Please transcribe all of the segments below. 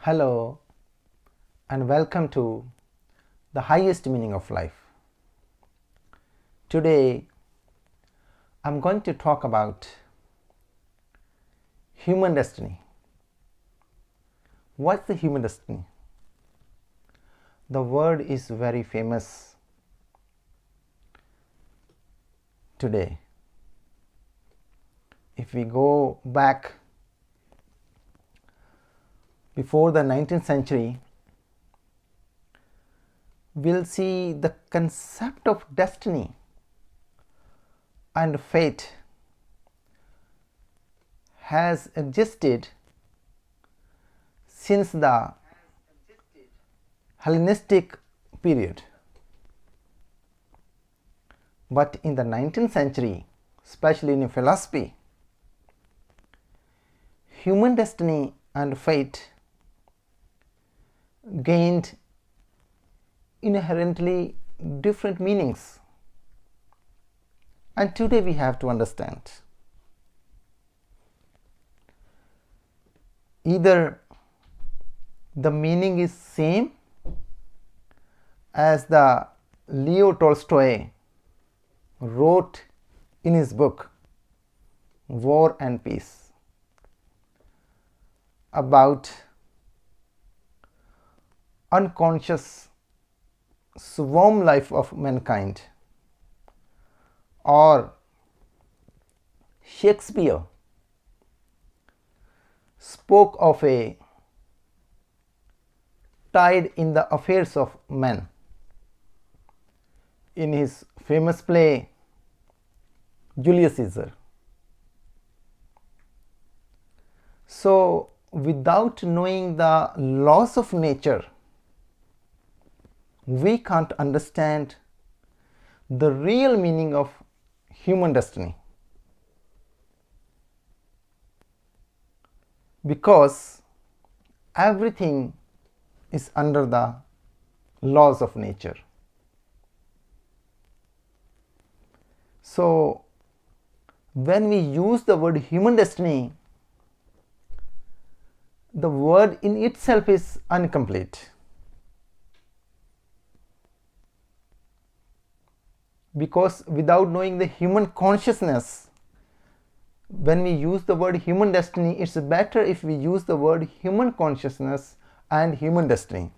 Hello and welcome to the highest meaning of life. Today I'm going to talk about human destiny. What's the human destiny? The word is very famous today. If we go back before the 19th century, we'll see the concept of destiny and fate has existed since the Hellenistic period. But in the 19th century, especially in philosophy, human destiny and fate gained inherently different meanings, and today we have to understand either the meaning is same as the Leo Tolstoy wrote in his book War and Peace about unconscious swarm life of mankind, or Shakespeare spoke of a tide in the affairs of men in his famous play Julius Caesar. So, without knowing the laws of nature, we can't understand the real meaning of human destiny, because everything is under the laws of nature. So, when we use the word human destiny, the word in itself is incomplete, because without knowing the human consciousness, when we use the word human destiny, it's better if we use the word human consciousness and human destiny.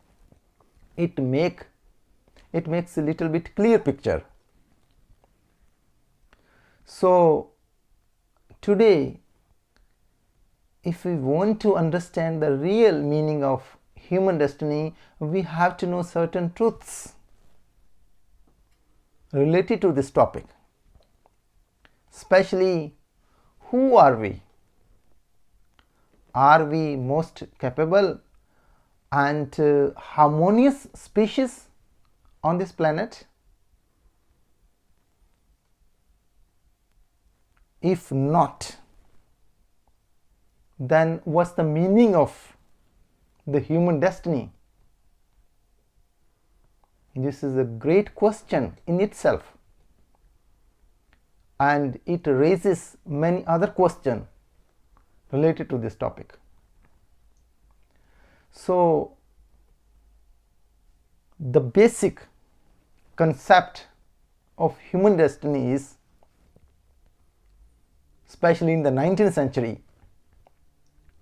It makes a little bit clear picture. So today, if we want to understand the real meaning of human destiny, we have to know certain truths related to this topic, especially who are we? Are we most capable and harmonious species on this planet? If not, then what's the meaning of the human destiny? This is a great question in itself, and it raises many other questions related to this topic. So, the basic concept of human destiny is, especially in the 19th century,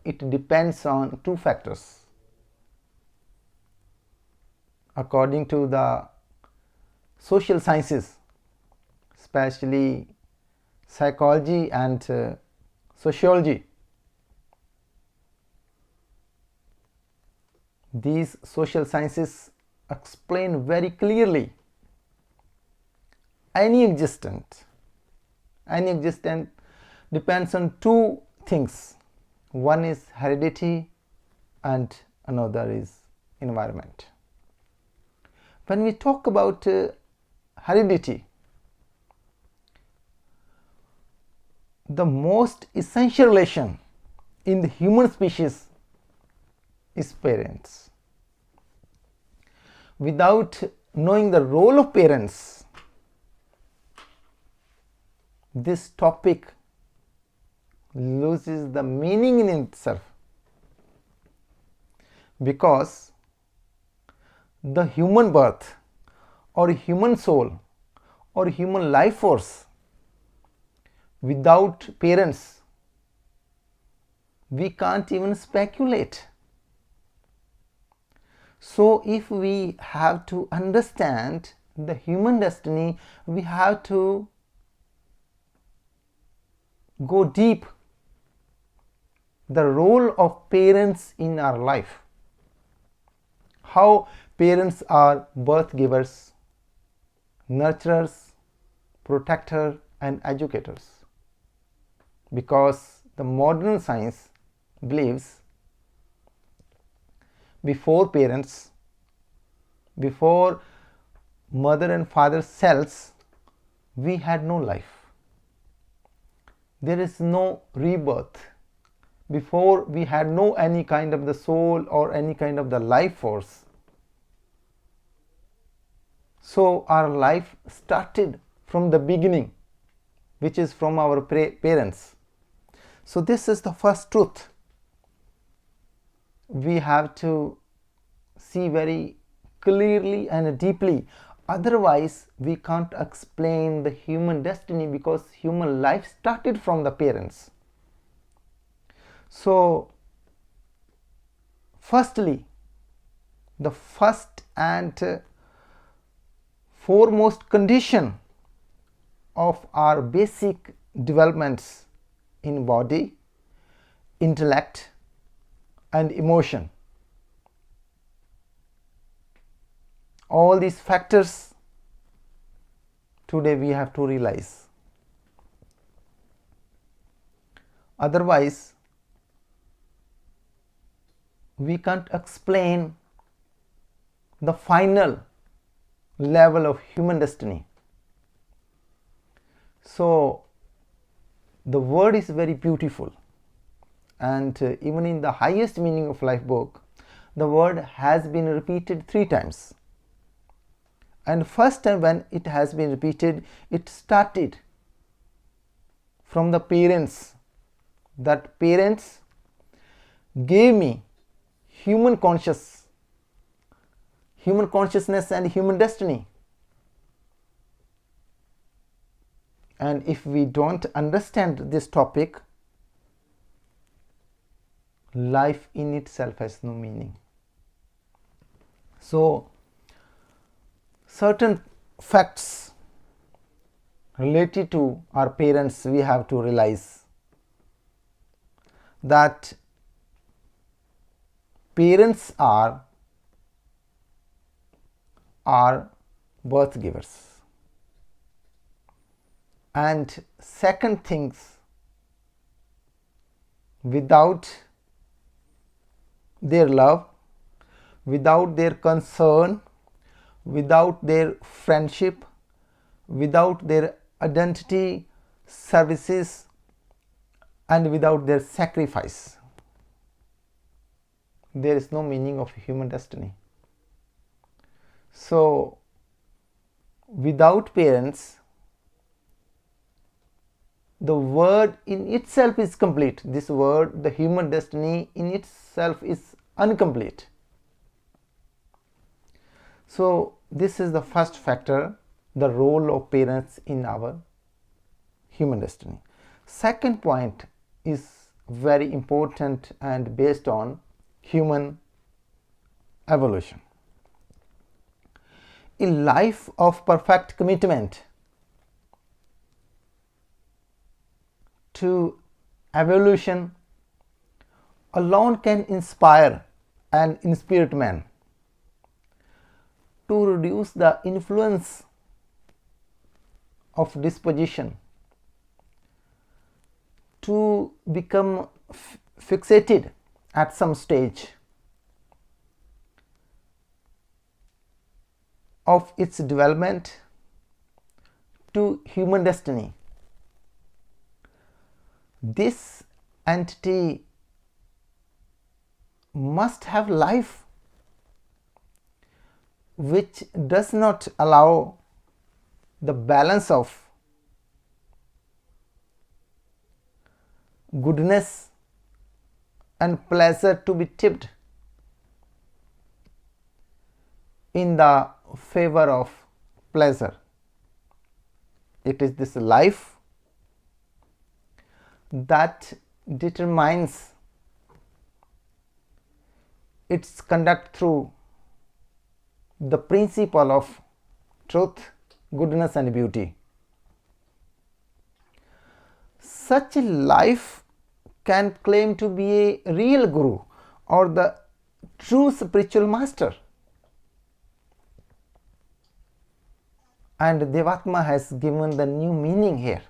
it depends on two factors. According to the social sciences, especially psychology and sociology, these social sciences explain very clearly any existence depends on two things. One is heredity and another is environment. When we talk about heredity, the most essential relation in the human species is parents. Without knowing the role of parents, this topic loses the meaning in itself. because the human birth or human soul or human life force without parents, we can't even speculate. So if we have to understand the human destiny, we have to go deep the role of parents in our life, how parents are birth givers, nurturers, protectors and educators, because the modern science believes before parents, before mother and father cells, we had no life. There is no rebirth. Before we had no any kind of the soul or any kind of the life force. So our life started from the beginning, which is from our parents. So this is the first truth we have to see very clearly and deeply. Otherwise, we can't explain the human destiny, because human life started from the parents. So, firstly, the first and foremost condition of our basic developments in body, intellect and emotion, all these factors today we have to realize. Otherwise, we can't explain the final level of human destiny. So the word is very beautiful, and even in the highest meaning of life book, the word has been repeated 3 times. And first time when it has been repeated, it started from the parents, that parents gave me human consciousness and human destiny. And if we don't understand this topic, life in itself has no meaning. So certain facts related to our parents we have to realize, that parents are birth givers. And second things, without their love, without their concern, without their friendship, without their identity, services, and without their sacrifice, there is no meaning of human destiny. So, without parents, the word in itself is complete. This word, the human destiny, in itself is incomplete. So this is the first factor, the role of parents in our human destiny. Second point is very important and based on human evolution. A life of perfect commitment to evolution alone can inspire and inspirit man to reduce the influence of disposition, to become fixated at some stage of its development to human destiny. This entity must have life which does not allow the balance of goodness and pleasure to be tipped in the favor of pleasure. It is this life that determines its conduct through the principle of truth, goodness and beauty. Such a life can claim to be a real guru or the true spiritual master. And Devatma has given the new meaning here,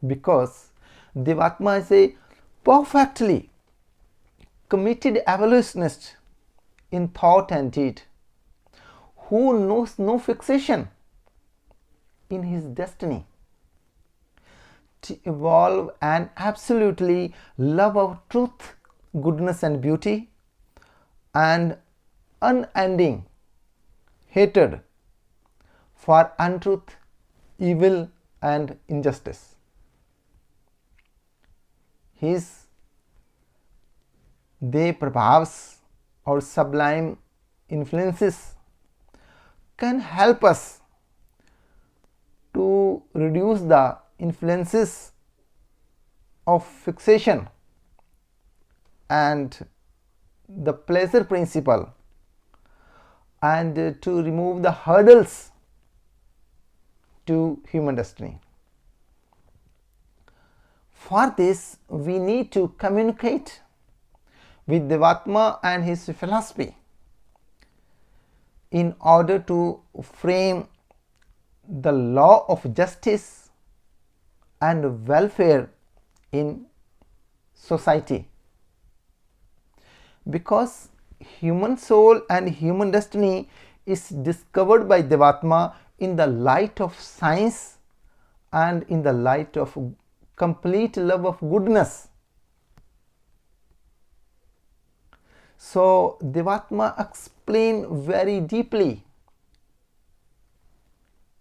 because Devatma is a perfectly committed evolutionist in thought and deed, who knows no fixation in his destiny to evolve and absolutely love of truth, goodness and beauty, and unending hatred for untruth, evil and injustice. His De Prabhavs or sublime influences can help us to reduce the influences of fixation and the pleasure principle, and to remove the hurdles to human destiny. For this, we need to communicate with Devatma and his philosophy in order to frame the law of justice and welfare in society, because human soul and human destiny is discovered by Devatma in the light of science and in the light of complete love of goodness. So Devatma explained very deeply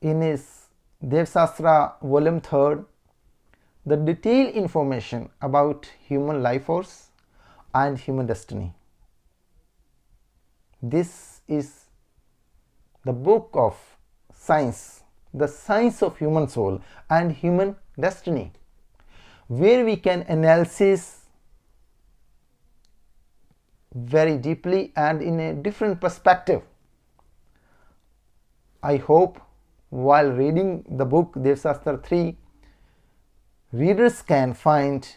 in his Devasastra volume 3 the detailed information about human life force and human destiny. This is the book of science, the science of human soul and human destiny, where we can analyze very deeply and in a different perspective. I hope while reading the book Devasastra 3, readers can find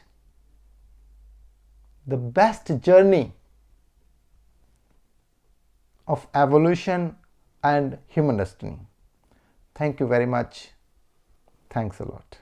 the best journey of evolution and human destiny. Thank you very much. Thanks a lot.